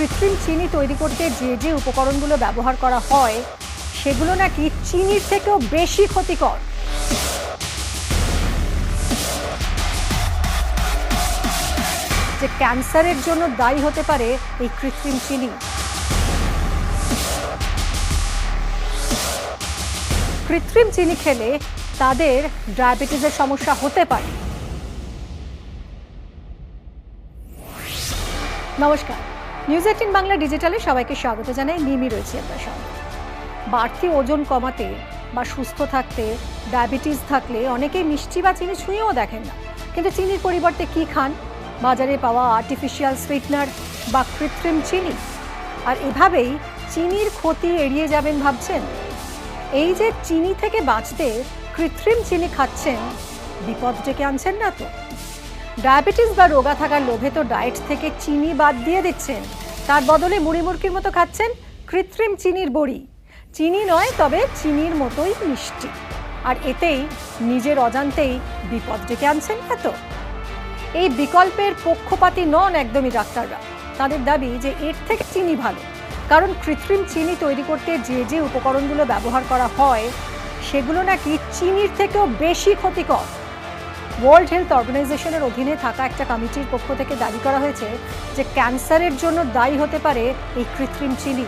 কৃত্রিম চিনি তৈরি করতে যে যে উপকরণগুলো ব্যবহার করা হয় সেগুলো নাকি চিনির থেকেও বেশি ক্ষতিকর। যে ক্যান্সারের জন্য দায়ী হতে পারে এই কৃত্রিম চিনি। কৃত্রিম চিনি খেলে তাদের ডায়াবেটিসের সমস্যা হতে পারে। নমস্কার, নিউজ 18 বাংলা ডিজিটালে সবাইকে স্বাগত জানাই। নিমি রয়েছে আপনার সঙ্গে। বাড়তি ওজন কমাতে বা সুস্থ থাকতে ডায়াবেটিস থাকলে অনেকেই মিষ্টি বা চিনি ছুঁয়েও দেখেন না, কিন্তু চিনির পরিবর্তে কি খান? বাজারে পাওয়া আর্টিফিশিয়াল সুইটনার বা কৃত্রিম চিনি। আর এভাবেই চিনির ক্ষতি এড়িয়ে যাবেন ভাবছেন? এই যে চিনি থেকে বাঁচতে কৃত্রিম চিনি খাচ্ছেন, বিপদ ডেকে আনছেন না তো? ডায়াবেটিস বা রোগা থাকার লোভে তো ডায়েট থেকে চিনি বাদ দিয়ে দিচ্ছেন, তার বদলে মুড়ি মুড়কির মতো খাচ্ছেন কৃত্রিম চিনির বড়ি। চিনি নয়, তবে চিনির মতোই মিষ্টি। আর এতেই নিজের অজান্তেই বিপদ ডেকে আনছেন না তো? এই বিকল্পের পক্ষপাতী নন একদমই ডাক্তাররা। তাদের দাবি যে এর থেকে চিনি ভালো, কারণ কৃত্রিম চিনি তৈরি করতে যে যে উপকরণগুলো ব্যবহার করা হয় সেগুলো নাকি চিনির থেকেও বেশি ক্ষতিকর। ওয়ার্ল্ড হেলথ অর্গানাইজেশনের অধীনে থাকা একটা কমিটির পক্ষ থেকে দাবি করা হয়েছে যে ক্যান্সারের জন্য দায়ী হতে পারে এই কৃত্রিম চিনি।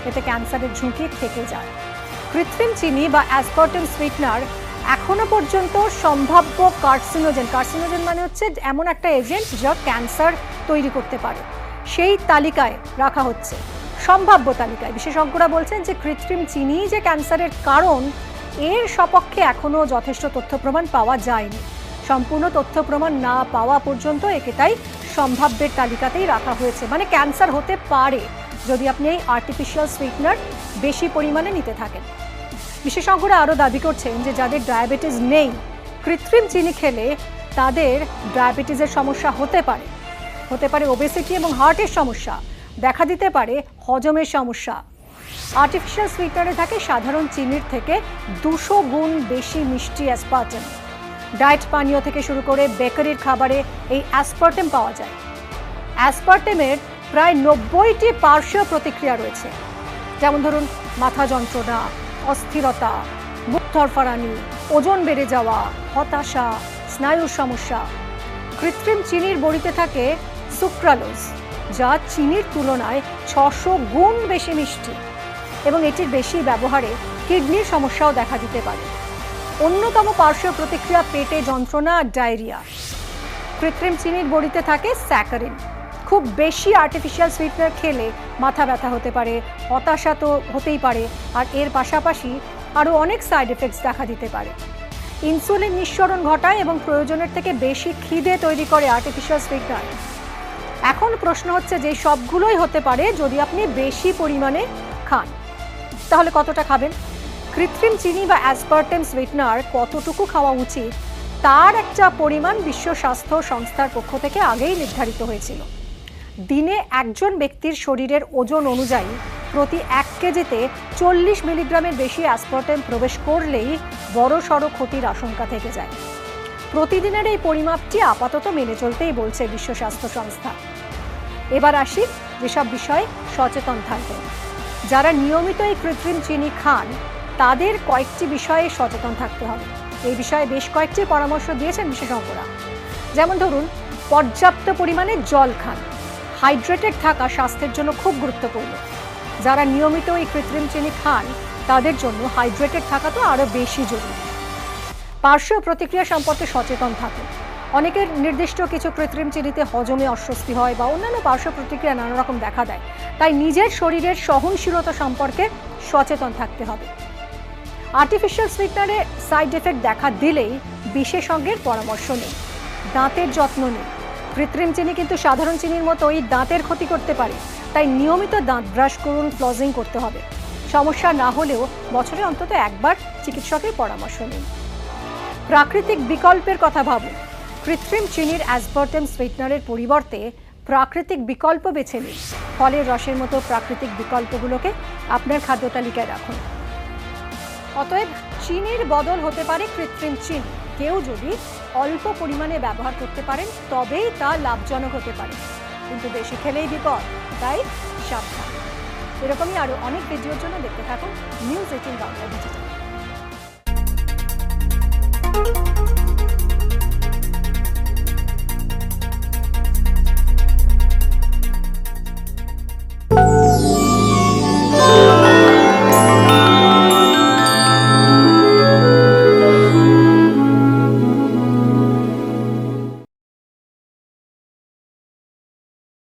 এতে ক্যান্সারের ঝুঁকি থেকে যায়। কৃত্রিম চিনি বা অ্যাসপার্টাম সুইটনার এখনো পর্যন্ত সম্ভাব্য কার্সিনোজেন মানে হচ্ছে এমন একটা এজেন্ট যা ক্যান্সার তৈরি করতে পারে, সেই তালিকায় রাখা হচ্ছে, সম্ভাব্য তালিকায়। বিশেষজ্ঞরা বলছেন যে কৃত্রিম চিনি যে ক্যান্সারের কারণ, এর সপক্ষে এখনো যথেষ্ট তথ্য প্রমাণ পাওয়া যায়নি। সম্পূর্ণ তথ্য প্রমাণ না পাওয়া পর্যন্ত একে তাই সম্ভাব্যের তালিকাতেই রাখা হয়েছে। মানে ক্যান্সার হতে পারে যদি আপনি এই আর্টিফিশিয়াল সুইটনার বেশি পরিমাণে নিতে থাকেন। বিশেষজ্ঞরা আরও দাবি করছেন যে যাদের ডায়াবেটিস নেই, কৃত্রিম চিনি খেলে তাদের ডায়াবেটিসের সমস্যা হতে পারে ওবেসিটি এবং হার্টের সমস্যা, দেখা দিতে পারে হজমের সমস্যা। আর্টিফিশিয়াল সুইটনারে থাকে সাধারণ চিনির থেকে 200 গুণ বেশি মিষ্টি অ্যাসপার্টাম। ডায়েট পানীয় থেকে শুরু করে বেকারির খাবারে এই অ্যাসপার্টাম পাওয়া যায়। অ্যাসপার্টামের প্রায় 90টি পার্শ্ব প্রতিক্রিয়া রয়েছে, যেমন ধরুন মাথা যন্ত্রণা, অস্থিরতা, মুখ ধরফরানি, ওজন বেড়ে যাওয়া, হতাশা, স্নায়ুর সমস্যা। কৃত্রিম চিনির বড়িতে থাকে সুক্রালোজ, যা চিনির তুলনায় 600 গুণ বেশি মিষ্টি, এবং এটির বেশি ব্যবহারে কিডনির সমস্যাও দেখা দিতে পারে। অন্যতম পার্শ্ব প্রতিক্রিয়া পেটে যন্ত্রণা আর ডায়রিয়া। কৃত্রিম চিনির বড়িতে থাকে স্যাকারিন। খুব বেশি আর্টিফিশিয়াল সুইটনার খেলে মাথা ব্যথা হতে পারে, হতাশা তো হতেই পারে, আর এর পাশাপাশি আরও অনেক সাইড এফেক্টস দেখা দিতে পারে। ইনসুলিন নিঃসরণ ঘটায় এবং প্রয়োজনের থেকে বেশি খিদে তৈরি করে আর্টিফিশিয়াল সুইটনার। এখন প্রশ্ন হচ্ছে যে সবগুলোই হতে পারে যদি আপনি বেশি পরিমাণে খান, তাহলে কতটা খাবেন? কৃত্রিম চিনি বা অ্যাসপার্টাম সুইটনার কতটুকু খাওয়া উচিত তার একটা পরিমাণ বিশ্ব স্বাস্থ্য সংস্থার পক্ষ থেকে আগেই নির্ধারিত হয়েছিল। দিনে একজন ব্যক্তির শরীরের ওজন অনুযায়ী প্রতি 1 কেজিতে 40 মিলিগ্রামের বেশি অ্যাসপার্টাম প্রবেশ করলেই বড়সড় ক্ষতির আশঙ্কা থেকে যায়। প্রতিদিনের এই পরিমাপটি আপাতত মেনে চলতেই বলছে বিশ্ব স্বাস্থ্য সংস্থা। এবার আসি যেসব বিষয়ে সচেতন থাকবেন। যারা নিয়মিত এই কৃত্রিম চিনি খান তাদের কয়েকটি বিষয়ে সচেতন থাকতে হবে। এই বিষয়ে বেশ কয়েকটি পরামর্শ দিয়েছেন বিশেষজ্ঞরা। যেমন ধরুন, পর্যাপ্ত পরিমাণে জল খান। হাইড্রেটেড থাকা স্বাস্থ্যের জন্য খুব গুরুত্বপূর্ণ। যারা নিয়মিত এই কৃত্রিম চিনি খান তাদের জন্য হাইড্রেটেড থাকা তো আরও বেশি জরুরি। পার্শ্ব প্রতিক্রিয়া সম্পর্কে সচেতন থাকুন। অনেকের নির্দিষ্ট কিছু কৃত্রিম চিনিতে হজমে অস্বস্তি হয় বা অন্যান্য পার্শ্ব প্রতিক্রিয়া নানা রকম দেখা দেয়, তাই নিজের শরীরের সহনশীলতা সম্পর্কে সচেতন থাকতে হবে। আর্টিফিশিয়াল সুইটনারে সাইড এফেক্ট দেখা দিলেই বিশেষজ্ঞের পরামর্শ নিন। দাঁতের যত্ন নিন। কৃত্রিম চিনি কিন্তু সাধারণ চিনির মতোই দাঁতের ক্ষতি করতে পারে, তাই নিয়মিত দাঁত ব্রাশ করুন, ফ্লসিং করতে হবে। সমস্যা না হলেও বছরে অন্তত একবার চিকিৎসকের পরামর্শ নিন। প্রাকৃতিক বিকল্পের কথা ভাবুন। কৃত্রিম চিনির অ্যাসপার্টাম সুইটনারের পরিবর্তে প্রাকৃতিক বিকল্প বেছে নিন। ফলের রসের মতো প্রাকৃতিক বিকল্পগুলোকে আপনার খাদ্য তালিকায় রাখুন। অতএব চিনির বদল হতে পারে কৃত্রিম চিনি। কেউ যদি অল্প পরিমাণে ব্যবহার করতে পারেন তবেই তা লাভজনক হতে পারে। কিন্তু বেশি খেলেই বিপদ, তাই সাবধান। এরকমই আরো অনেক ভিডিওর জন্য দেখতে থাকুন নিউজ 18 বাংলা ডিজিটাল।